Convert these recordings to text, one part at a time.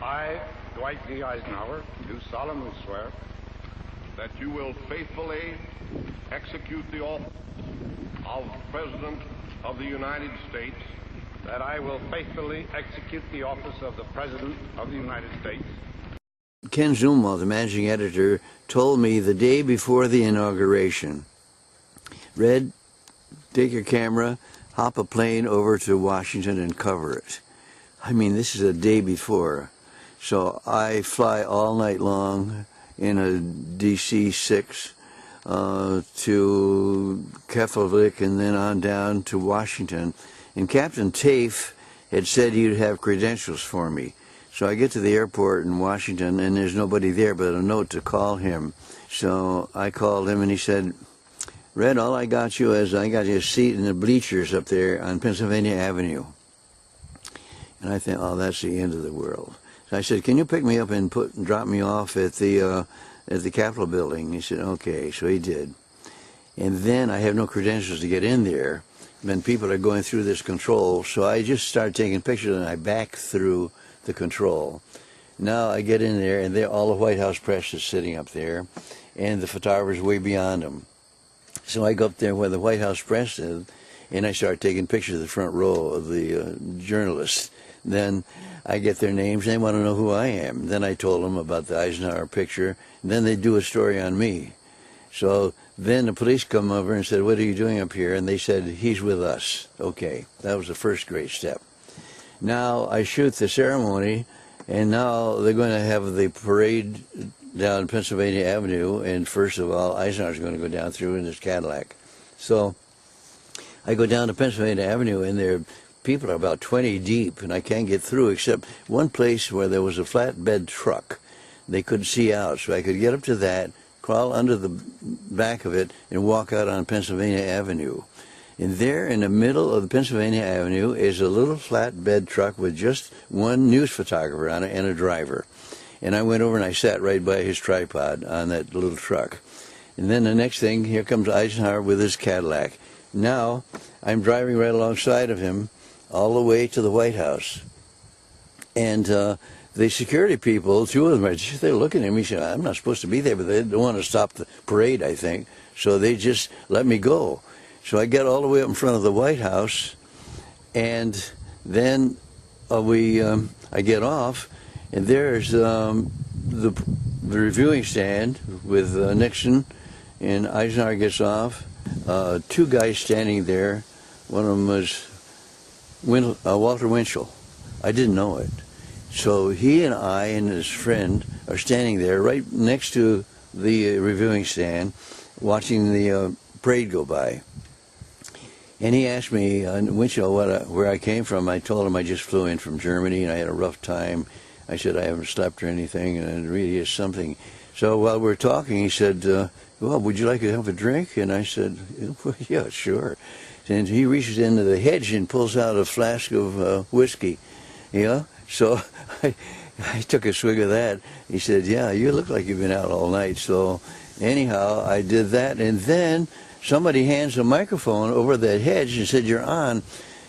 I, Dwight D. Eisenhower, do solemnly swear that you will faithfully execute the office of President of the United States, that I will faithfully execute the office of the President of the United States. Ken Zuma, the managing editor, told me the day before the inauguration, Red, take your camera, hop a plane over to Washington and cover it. I mean, this is a day before. So I fly all night long in a DC-6 to Keflavik and then on down to Washington. And Captain Tafe had said he would have credentials for me. So I get to the airport in Washington and there's nobody there but a note to call him. So I called him and he said, Red, all I got you is I got you a seat in the bleachers up there on Pennsylvania Avenue. And I think, oh, that's the end of the world. So I said, can you pick me up and drop me off at the Capitol building? He said, okay. So he did. And then I have no credentials to get in there. Then people are going through this control. So I just started taking pictures and I back through the control. Now I get in there and all the White House press is sitting up there and the photographer's way beyond them. So I go up there where the White House press is and I start taking pictures of the front row of the journalists. Then I get their names, they want to know who I am. Then I told them about the Eisenhower picture, and then they do a story on me. So then the police come over and said, what are you doing up here? And they said, he's with us. Okay, that was the first great step. Now I shoot the ceremony, and now they're going to have the parade down Pennsylvania Avenue, and first of all, Eisenhower's going to go down through in his Cadillac. So I go down to Pennsylvania Avenue, and there people are about 20 deep, and I can't get through except one place where there was a flatbed truck. They couldn't see out, so I could get up to that, crawl under the back of it, and walk out on Pennsylvania Avenue. And there in the middle of the Pennsylvania Avenue is a little flatbed truck with just one news photographer on it and a driver. And I went over and I sat right by his tripod on that little truck. And then the next thing, here comes Eisenhower with his Cadillac. Now I'm driving right alongside of him all the way to the White House. And the security people, two of them, they're looking at me, saying, I'm not supposed to be there, but they don't want to stop the parade, I think. So they just let me go. So I get all the way up in front of the White House, and then I get off, and there's the reviewing stand with Nixon, and Eisenhower gets off. Two guys standing there. One of them was Walter Winchell. I didn't know it. So he and I and his friend are standing there right next to the reviewing stand watching the parade go by. And he asked me, Winchell, where I came from. I told him I just flew in from Germany and I had a rough time. I said I haven't slept or anything, and it really is something. So while we were talking, he said, well, would you like to have a drink? And I said, well, yeah, sure. And he reaches into the hedge and pulls out a flask of whiskey. Yeah, so I took a swig of that. He said, yeah, you look like you've been out all night. So anyhow, I did that. And then somebody hands a microphone over that hedge and said, you're on.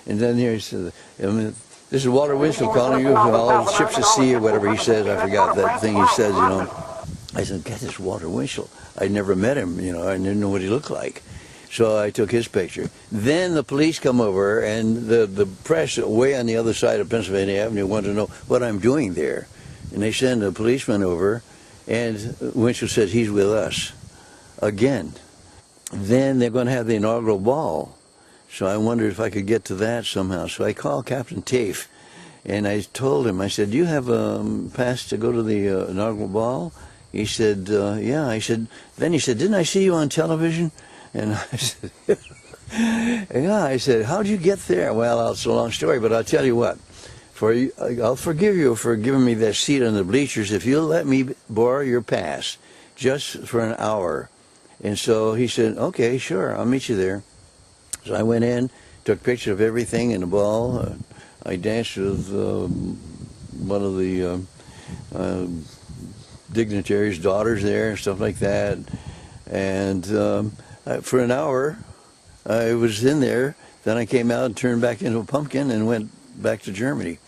And then here he said, this is Walter Winchell calling you from all the ships at sea or whatever he says. I forgot that thing he says, you know. I said, God, this is Walter Winchell. I'd never met him, you know. I didn't know what he looked like. So I took his picture. Then the police come over, and the press way on the other side of Pennsylvania Avenue wanted to know what I'm doing there. And they send a policeman over, and Winchell said, he's with us again. Then they're going to have the inaugural ball. So I wondered if I could get to that somehow. So I called Captain Tafe, and I told him, I said, do you have a pass to go to the inaugural ball? He said, yeah. I said, then he said, didn't I see you on television? And I said, yeah. I said, how'd you get there? Well, it's a long story, but I'll tell you what. I'll forgive you for giving me that seat on the bleachers if you'll let me borrow your pass just for an hour. And so he said, okay, sure, I'll meet you there. So I went in, took pictures of everything in the ball. I danced with one of the dignitaries' daughters there and stuff like that. And for an hour, I was in there. Then I came out and turned back into a pumpkin and went back to Germany.